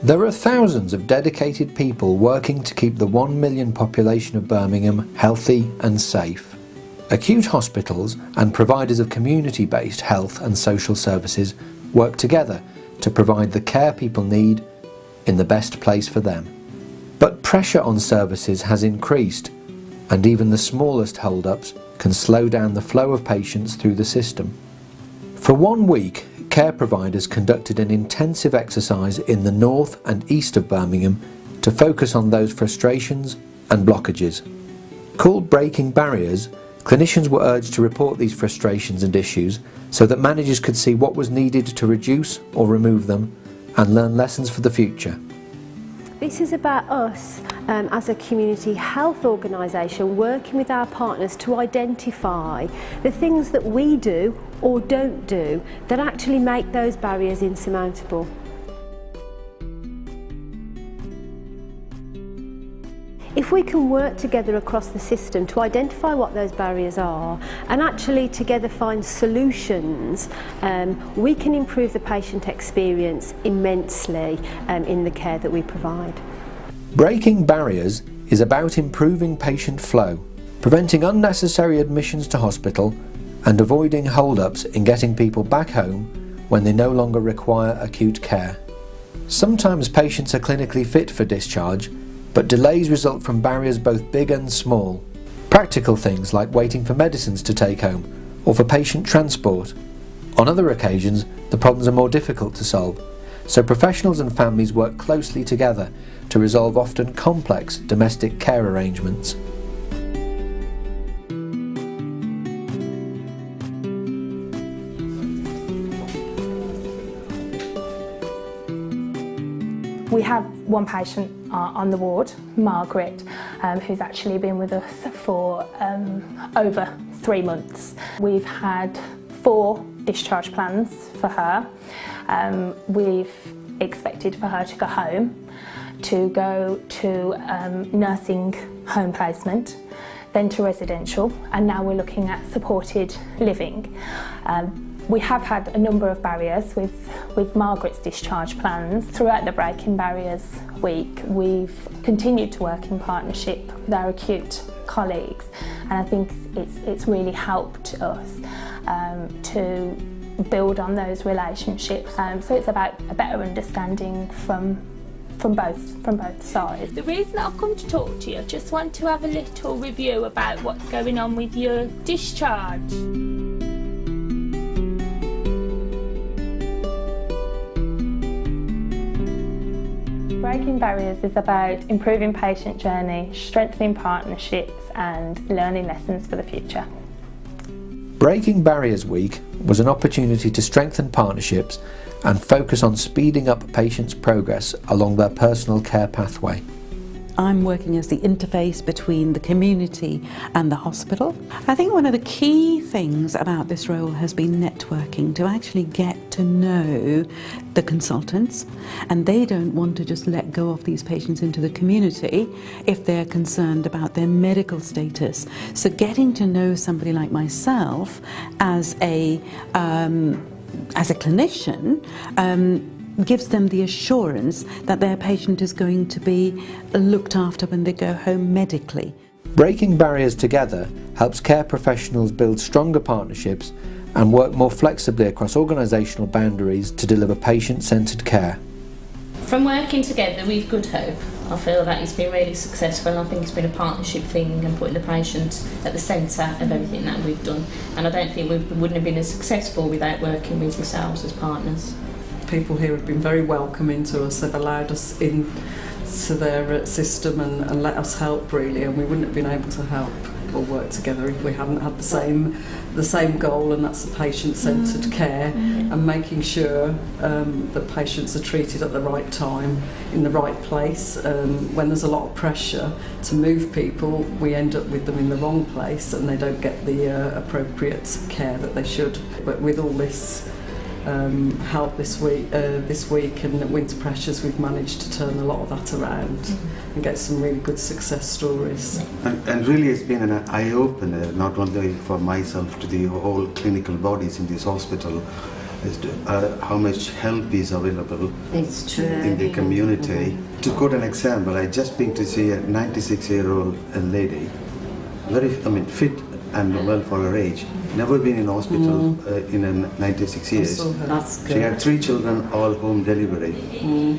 There are thousands of dedicated people working to keep the 1 million population of Birmingham healthy and safe. Acute hospitals and providers of community-based health and social services work together to provide the care people need in the best place for them. But pressure on services has increased, and even the smallest hold-ups can slow down the flow of patients through the system. For 1 week, care providers conducted an intensive exercise in the north and east of Birmingham to focus on those frustrations and blockages. Called Breaking Barriers, clinicians were urged to report these frustrations and issues so that managers could see what was needed to reduce or remove them and learn lessons for the future. This is about us as a community health organisation working with our partners to identify the things that we do or don't do that actually make those barriers insurmountable. If we can work together across the system to identify what those barriers are and actually together find solutions, we can improve the patient experience immensely in the care that we provide. Breaking Barriers is about improving patient flow, preventing unnecessary admissions to hospital and avoiding hold-ups in getting people back home when they no longer require acute care. Sometimes patients are clinically fit for discharge, but delays result from barriers both big and small. Practical things like waiting for medicines to take home or for patient transport. On other occasions, the problems are more difficult to solve, so professionals and families work closely together to resolve often complex domestic care arrangements. We have one patient on the ward, Margaret, who's actually been with us for over 3 months. We've had 4 discharge plans for her. We've expected for her to go home, to go to nursing home placement, then to residential, and now we're looking at supported living. We have had a number of barriers with Margaret's discharge plans. Throughout the Breaking Barriers week, we've continued to work in partnership with our acute colleagues, and I think it's really helped us to build on those relationships. So it's about a better understanding from both sides. The reason I've come to talk to you, I just want to have a little review about what's going on with your discharge. Breaking Barriers is about improving patient journey, strengthening partnerships and learning lessons for the future. Breaking Barriers Week was an opportunity to strengthen partnerships and focus on speeding up patients' progress along their personal care pathway. I'm working as the interface between the community and the hospital. I think one of the key things about this role has been networking, to actually get to know the consultants, and they don't want to just let go of these patients into the community if they're concerned about their medical status. So getting to know somebody like myself as a clinician gives them the assurance that their patient is going to be looked after when they go home medically. Breaking Barriers together helps care professionals build stronger partnerships and work more flexibly across organisational boundaries to deliver patient-centred care. From working together with Good Hope, I feel that it's been really successful. I think it's been a partnership thing and putting the patient at the centre of everything that we've done. And I don't think we wouldn't have been as successful without working with yourselves as partners. People here have been very welcoming to us. They've allowed us into their system and let us help, really, and we wouldn't have been able to help or work together if we hadn't had the same goal, and that's the patient-centred care and making sure that patients are treated at the right time, in the right place. When there's a lot of pressure to move people, we end up with them in the wrong place and they don't get the appropriate care that they should. But with all this help this week and the winter pressures, we've managed to turn a lot of that around and get some really good success stories. And really it's been an eye-opener, not only for myself, to the whole clinical bodies in this hospital, as to how much help is available It's true. in the community. To quote an example, I just been to see a 96-year-old lady, very fit and well for her age. Never been in hospital in 96 years. That's good. She had 3 children, all home delivery.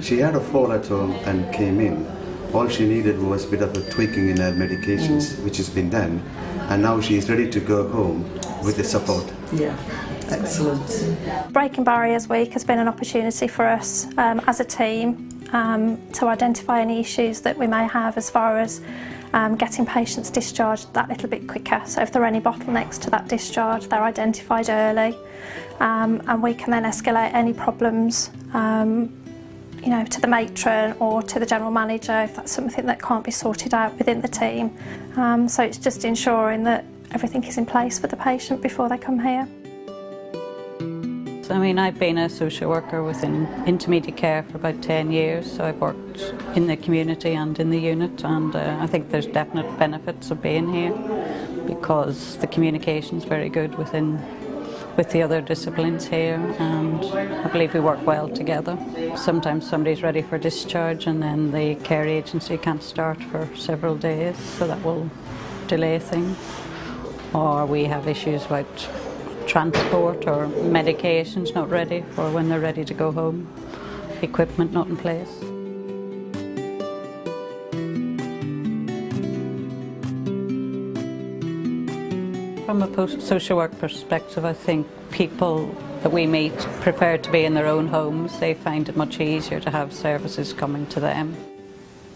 She had a fall at home and came in. All she needed was a bit of a tweaking in her medications, which has been done. And now she is ready to go home with the support. Yeah, excellent. Breaking Barriers Week has been an opportunity for us as a team to identify any issues that we may have as far as getting patients discharged that little bit quicker. So if there are any bottlenecks to that discharge, they're identified early, and we can then escalate any problems to the matron or to the general manager if that's something that can't be sorted out within the team. So it's just ensuring that everything is in place for the patient before they come here. I mean, I've been a social worker within intermediate care for about 10 years, so I've worked in the community and in the unit, and I think there's definite benefits of being here because the communication's very good with the other disciplines here, and I believe we work well together. Sometimes somebody's ready for discharge and then the care agency can't start for several days, so that will delay things. Or we have issues about transport or medications not ready for when they're ready to go home, equipment not in place. From a post-social work perspective, I think people that we meet prefer to be in their own homes. They find it much easier to have services coming to them.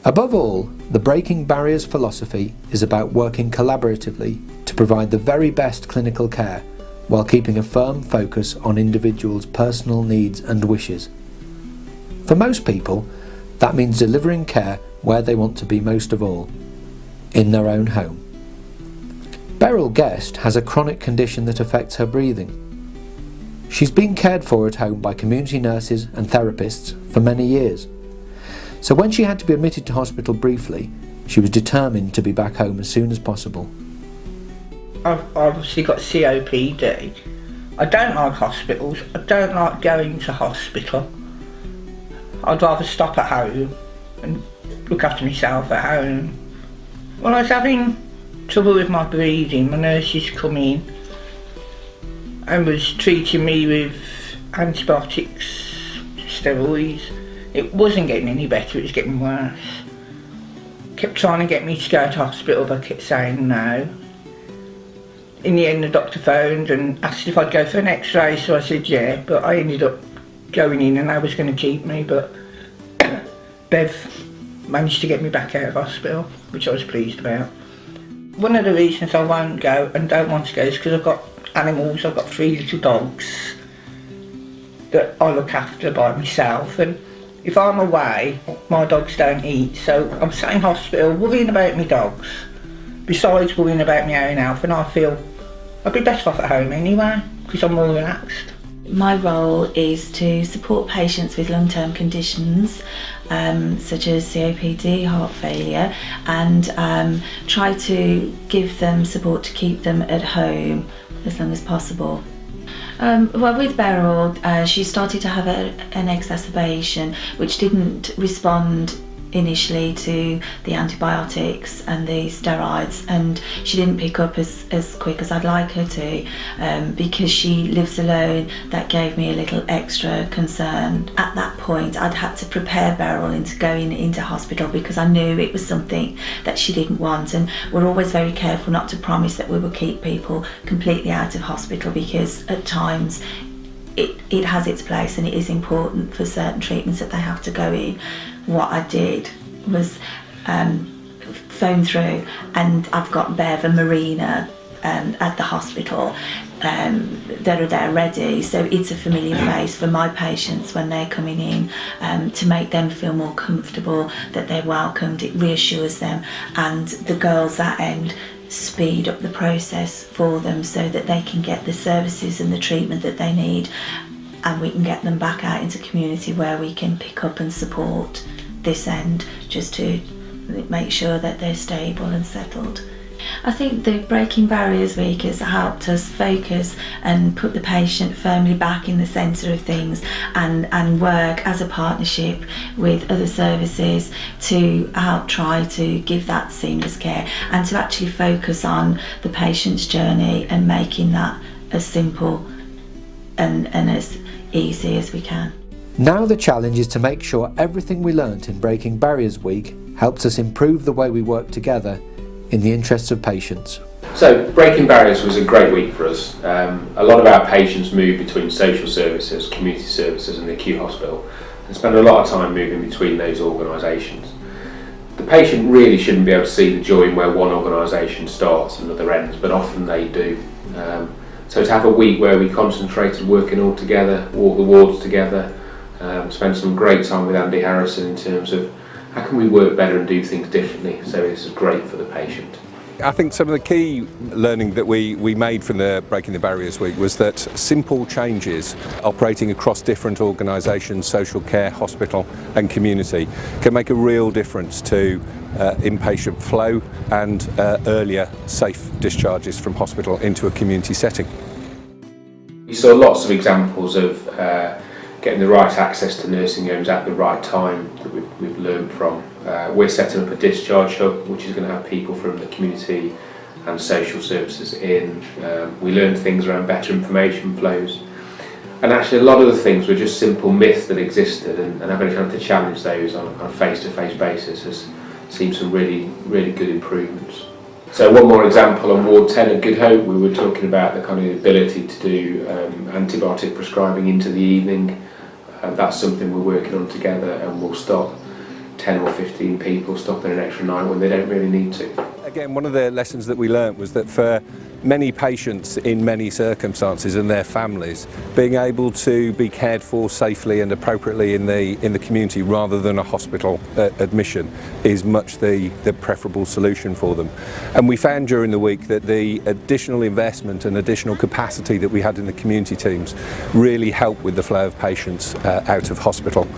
Above all, the Breaking Barriers philosophy is about working collaboratively to provide the very best clinical care while keeping a firm focus on individuals' personal needs and wishes. For most people, that means delivering care where they want to be most of all, in their own home. Beryl Guest has a chronic condition that affects her breathing. She's been cared for at home by community nurses and therapists for many years. So when she had to be admitted to hospital briefly, she was determined to be back home as soon as possible. I've obviously got COPD. I don't like hospitals. I don't like going to hospital. I'd rather stop at home and look after myself at home. When I was having trouble with my breathing, my nurses come in and was treating me with antibiotics, steroids. It wasn't getting any better, it was getting worse. Kept trying to get me to go to hospital, but I kept saying no. In the end, the doctor phoned and asked if I'd go for an x-ray, so I said yeah, but I ended up going in and they was going to keep me, but Bev managed to get me back out of hospital, which I was pleased about. One of the reasons I won't go and don't want to go is because I've got animals. I've got 3 little dogs that I look after by myself, and if I'm away, my dogs don't eat, so I'm sat in hospital worrying about my dogs, besides worrying about my own health, and I feel I'd be best off at home anyway, because I'm more relaxed. My role is to support patients with long-term conditions such as COPD, heart failure, and try to give them support to keep them at home as long as possible. Well, with Beryl, she started to have an exacerbation which didn't respond initially to the antibiotics and the steroids, and she didn't pick up as quick as I'd like her to, because she lives alone. That gave me a little extra concern. At that point, I'd had to prepare Beryl into going into hospital because I knew it was something that she didn't want, and we're always very careful not to promise that we will keep people completely out of hospital, because at times it has its place and it is important for certain treatments that they have to go in. What I did was phone through, and I've got Bev and Marina at the hospital that are there ready, so it's a familiar face for my patients when they're coming in, to make them feel more comfortable, that they're welcomed. It reassures them, and the girls at end speed up the process for them so that they can get the services and the treatment that they need, and we can get them back out into community where we can pick up and support this end, just to make sure that they're stable and settled I think the Breaking Barriers Week has helped us focus and put the patient firmly back in the centre of things, and work as a partnership with other services to help try to give that seamless care and to actually focus on the patient's journey and making that as simple and as easy as we can. Now the challenge is to make sure everything we learnt in Breaking Barriers Week helps us improve the way we work together in the interests of patients. So Breaking Barriers was a great week for us. A lot of our patients move between social services, community services and the acute hospital, and spend a lot of time moving between those organisations. The patient really shouldn't be able to see the joy in where one organisation starts and another ends, but often they do. So to have a week where we concentrated working all together, walk the wards together, spend some great time with Andy Harrison in terms of how can we work better and do things differently, so this is great for the patient. I think some of the key learning that we made from the Breaking the Barriers Week was that simple changes operating across different organisations, social care, hospital and community, can make a real difference to inpatient flow and earlier safe discharges from hospital into a community setting. We saw lots of examples of getting the right access to nursing homes at the right time that we've learned from. We're setting up a discharge hub which is going to have people from the community and social services in. We learned things around better information flows, and actually a lot of the things were just simple myths that existed, and having a chance to challenge those on a face-to-face basis has seen some really good improvements. So one more example, on Ward 10 at Good Hope we were talking about the kind of ability to do antibiotic prescribing into the evening. That's something we're working on together, and we'll stop 10 or 15 people stopping an extra night when they don't really need to. Again, one of the lessons that we learnt was that for many patients in many circumstances and their families, being able to be cared for safely and appropriately in the community rather than a hospital admission is much the preferable solution for them. And we found during the week that the additional investment and additional capacity that we had in the community teams really helped with the flow of patients out of hospital.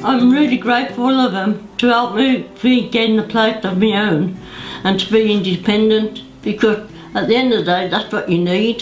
I'm really grateful of them to help me be getting a place of my own and to be independent, because at the end of the day that's what you need.